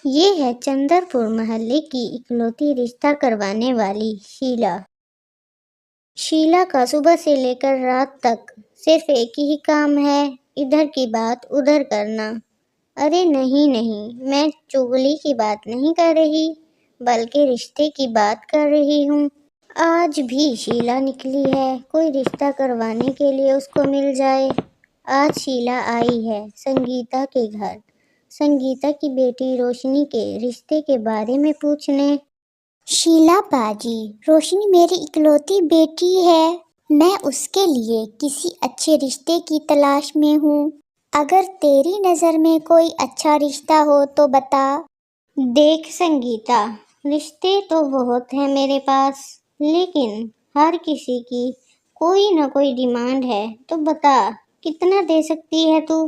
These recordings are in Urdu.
یہ ہے چندر پور محلے کی اکلوتی رشتہ کروانے والی شیلا۔ شیلا کا صبح سے لے کر رات تک صرف ایک ہی کام ہے، ادھر کی بات ادھر کرنا۔ ارے نہیں، میں چغلی کی بات نہیں کر رہی، بلکہ رشتے کی بات کر رہی ہوں۔ آج بھی شیلا نکلی ہے، کوئی رشتہ کروانے کے لیے اس کو مل جائے۔ آج شیلا آئی ہے سنگیتا کے گھر، سنگیتا کی بیٹی روشنی کے رشتے کے بارے میں پوچھنے۔ شیلا باجی، روشنی میری اکلوتی بیٹی ہے، میں اس کے لیے کسی اچھے رشتے کی تلاش میں ہوں۔ اگر تیری نظر میں کوئی اچھا رشتہ ہو تو بتا۔ دیکھ سنگیتا، رشتے تو بہت ہیں میرے پاس، لیکن ہر کسی کی کوئی نہ کوئی ڈیمانڈ ہے، تو بتا کتنا دے سکتی ہے تو؟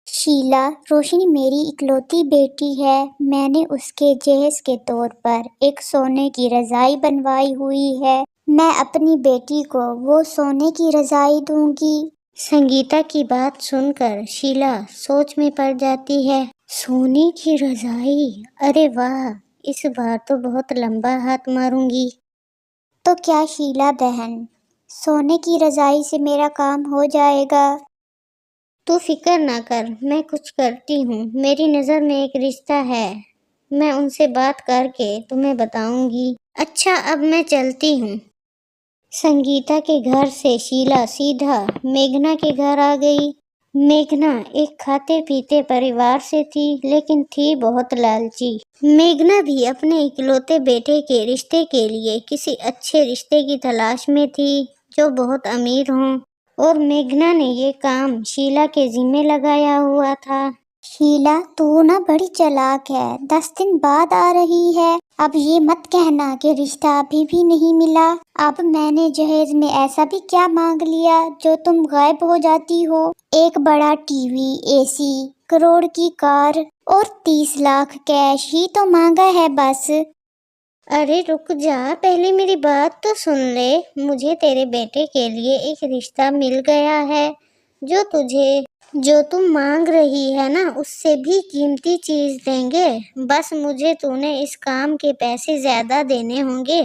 شیلا، روشنی میری اکلوتی بیٹی ہے، میں نے اس کے جہیز کے طور پر ایک سونے کی رضائی بنوائی ہوئی ہے، میں اپنی بیٹی کو وہ سونے کی رضائی دوں گی۔ سنگیتا کی بات سن کر شیلا سوچ میں پڑ جاتی ہے۔ سونے کی رضائی، ارے واہ، اس بار تو بہت لمبا ہاتھ ماروں گی۔ تو کیا شیلا بہن، سونے کی رضائی سے میرا کام ہو جائے گا؟ تو فکر نہ کر، میں کچھ کرتی ہوں، میری نظر میں ایک رشتہ ہے، میں ان سے بات کر کے تمہیں بتاؤں گی۔ اچھا، اب میں چلتی ہوں۔ سنگیتا کے گھر سے شیلا سیدھا میگھنا کے گھر آ گئی۔ میگھنا ایک کھاتے پیتے پریوار سے تھی، لیکن تھی بہت لالچی۔ میگھنا بھی اپنے اکلوتے بیٹے کے رشتے کے لیے کسی اچھے رشتے کی تلاش میں تھی جو بہت امیر ہوں، اور میگھنا نے یہ کام شیلا کے ذمہ لگایا ہوا تھا۔ شیلا، تو نا بڑی چالاک ہے، 10 دن بعد آ رہی ہے، اب یہ مت کہنا کہ رشتہ ابھی بھی نہیں ملا۔ اب میں نے جہیز میں ایسا بھی کیا مانگ لیا جو تم غائب ہو جاتی ہو؟ ایک بڑا ٹی وی، اے سی، کروڑ کی کار اور 30 لاکھ کیش ہی تو مانگا ہے بس۔ ارے رک جا، پہلے میری بات تو سن لے۔ مجھے تیرے بیٹے کے لیے ایک رشتہ مل گیا ہے، جو تم مانگ رہی ہے نا، اس سے بھی قیمتی چیز دیں گے، بس مجھے تو نے اس کام کے پیسے زیادہ دینے ہوں گے۔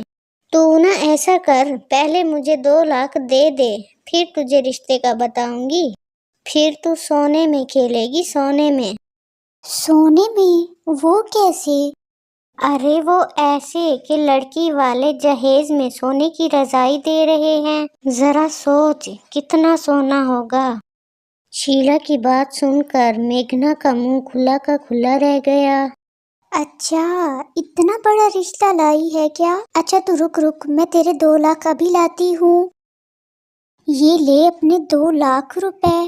تو نا ایسا کر، پہلے مجھے 2 لاکھ دے دے، پھر تجھے رشتے کا بتاؤں گی، پھر تو سونے میں کھیلے گی، سونے میں۔ سونے میں؟ وہ کیسے؟ ارے وہ ایسے کہ لڑکی والے جہیز میں سونے کی رضائی دے رہے ہیں، ذرا سوچ کتنا سونا ہوگا۔ شیلا کی بات سن کر میگھنا کا منہ کھلا کا کھلا رہ گیا۔ اچھا، اتنا بڑا رشتہ لائی ہے کیا؟ اچھا تو رک، میں تیرے 2 لاکھ ابھی لاتی ہوں۔ یہ لے اپنے 2 لاکھ روپے۔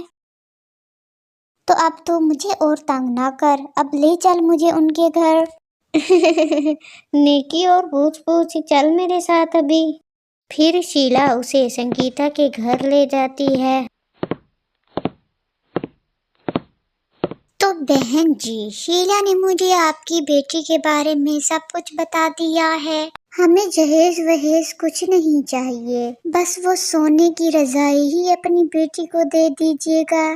تو اب تو مجھے اور تنگ نہ کر، اب لے چل مجھے ان کے گھر۔ نیکی اور پوچھ چل میرے ساتھ ابھی۔ پھر شیلا اسے سنگیتا کے گھر لے جاتی ہے۔ تو بہن جی، شیلا نے مجھے آپ کی بیٹی کے بارے میں سب کچھ بتا دیا ہے، ہمیں جہیز وہیز کچھ نہیں چاہیے، بس وہ سونے کی رضائی ہی اپنی بیٹی کو دے دیجیے گا۔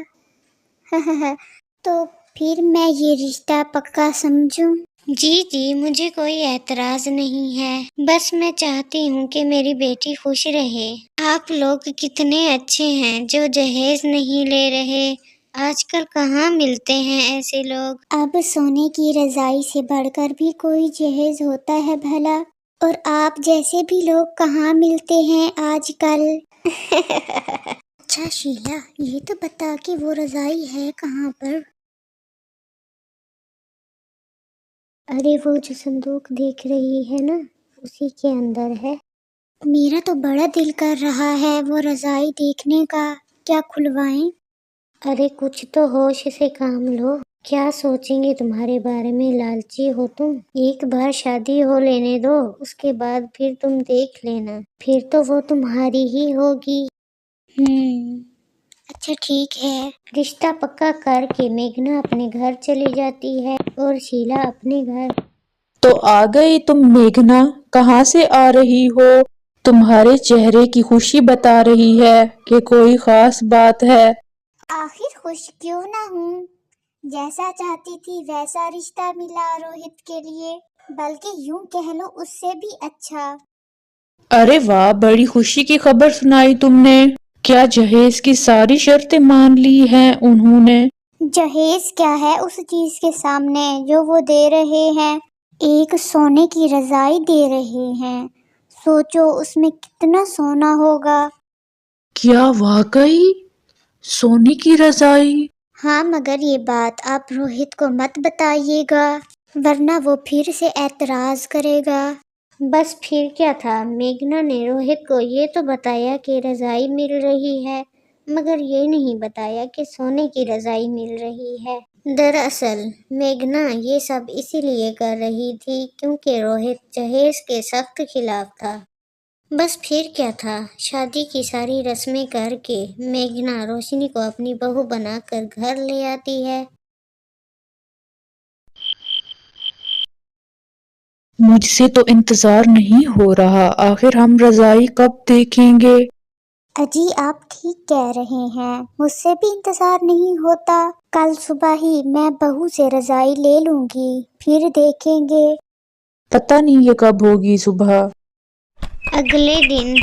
تو پھر میں یہ رشتہ پکا سمجھوں؟ جی، مجھے کوئی اعتراض نہیں ہے، بس میں چاہتی ہوں کہ میری بیٹی خوش رہے۔ آپ لوگ کتنے اچھے ہیں جو جہیز نہیں لے رہے، آج کل کہاں ملتے ہیں ایسے لوگ۔ اب سونے کی رضائی سے بڑھ کر بھی کوئی جہیز ہوتا ہے بھلا، اور آپ جیسے بھی لوگ کہاں ملتے ہیں آج کل۔ اچھا شیلا، یہ تو بتا کہ وہ رضائی ہے کہاں پر؟ ارے وہ جو صندوق دیکھ رہی ہے نا، اسی کے اندر ہے۔ میرا تو بڑا دل کر رہا ہے وہ رضائی دیکھنے کا، کیا کھلوائیں؟ ارے کچھ تو ہوش سے کام لو، کیا سوچیں گے تمہارے بارے میں، لالچی ہو تم۔ ایک بار شادی ہو لینے دو، اس کے بعد پھر تم دیکھ لینا، پھر تو وہ تمہاری ہی ہوگی۔ اچھا ٹھیک ہے۔ رشتہ پکا کر کے میگھنا اپنے گھر چلی جاتی ہے اور شیلا اپنے گھر۔ تو آ گئی تم میگھنا، کہاں سے آ رہی ہو؟ تمہارے چہرے کی خوشی بتا رہی ہے کہ کوئی خاص بات ہے۔ آخر خوش کیوں نہ ہوں، جیسا چاہتی تھی ویسا رشتہ ملا روہت کے لیے، بلکہ یوں کہہ لو اس سے بھی اچھا۔ ارے واہ، بڑی خوشی کی خبر سنائی تم نے۔ کیا جہیز کی ساری شرطیں مان لی ہیں انہوں نے؟ جہیز کیا ہے اس چیز کے سامنے جو وہ دے رہے ہیں؟ ایک سونے کی رضائی دے رہے ہیں، سوچو اس میں کتنا سونا ہوگا۔ کیا واقعی؟ سونے کی رضائی؟ ہاں، مگر یہ بات آپ روہت کو مت بتائیے گا، ورنہ وہ پھر سے اعتراض کرے گا۔ بس پھر کیا تھا، میگھنا نے روہت کو یہ تو بتایا کہ رضائی مل رہی ہے، مگر یہ نہیں بتایا کہ سونے کی رضائی مل رہی ہے۔ دراصل میگھنا یہ سب اسی لیے کر رہی تھی کیونکہ روہت جہیز کے سخت خلاف تھا۔ بس پھر کیا تھا، شادی کی ساری رسمیں کر کے میگھنا روشنی کو اپنی بہو بنا کر گھر لے آتی ہے۔ مجھ سے تو انتظار نہیں ہو رہا، آخر ہم رضائی کب دیکھیں گے؟ اجی آپ ٹھیک کہہ رہے ہیں، مجھ سے بھی انتظار نہیں ہوتا۔ کل صبح ہی میں بہو سے رضائی لے لوں گی، پھر دیکھیں گے۔ پتہ نہیں یہ کب ہوگی صبح۔ اگلے دن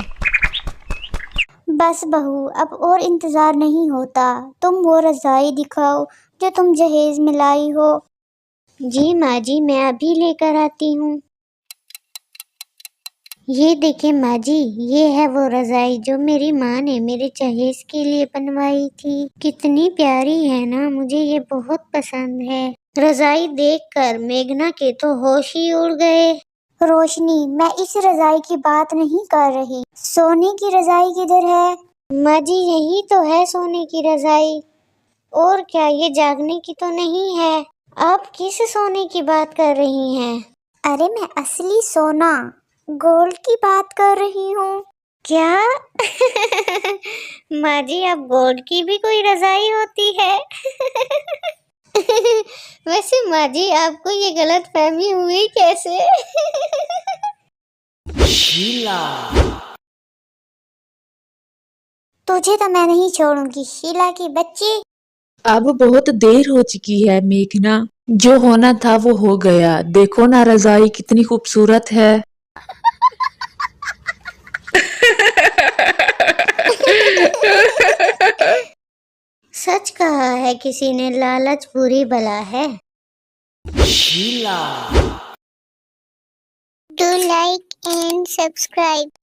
بس بہو اب اور انتظار نہیں ہوتا، تم وہ رضائی دکھاؤ جو تم جہیز میں لائی ہو۔ جی ماں جی، میں ابھی لے کر آتی ہوں۔ یہ دیکھیں ماں جی، یہ ہے وہ رضائی جو میری ماں نے میرے جہیز کے لیے بنوائی تھی۔ کتنی پیاری ہے نا، مجھے یہ بہت پسند ہے۔ رضائی دیکھ کر میگھنا کے تو ہوش ہی اڑ گئے۔ روشنی، میں اس رضائی کی بات نہیں کر رہی، سونے کی رضائی کدھر ہے؟ ماں جی یہی تو ہے سونے کی رضائی، اور کیا یہ جاگنے کی تو نہیں ہے؟ آپ کس سونے کی بات کر رہی ہیں؟ ارے میں اصلی سونا، گولڈ کی بات کر رہی ہوں۔ کیا؟ ماں جی اب گولڈ کی بھی کوئی رضائی ہوتی ہے؟ ویسے ماں جی آپ کو یہ غلط فہمی ہوئی کیسے؟ تجھے تو میں نہیں چھوڑوں گی شیلا کی بچی۔ اب بہت دیر ہو چکی ہے میگھنا، جو ہونا تھا وہ ہو گیا، دیکھو نا رضائی کتنی خوبصورت ہے۔ سچ کہا ہے کسی نے، لالچ بری بلا ہے۔ Do like and subscribe.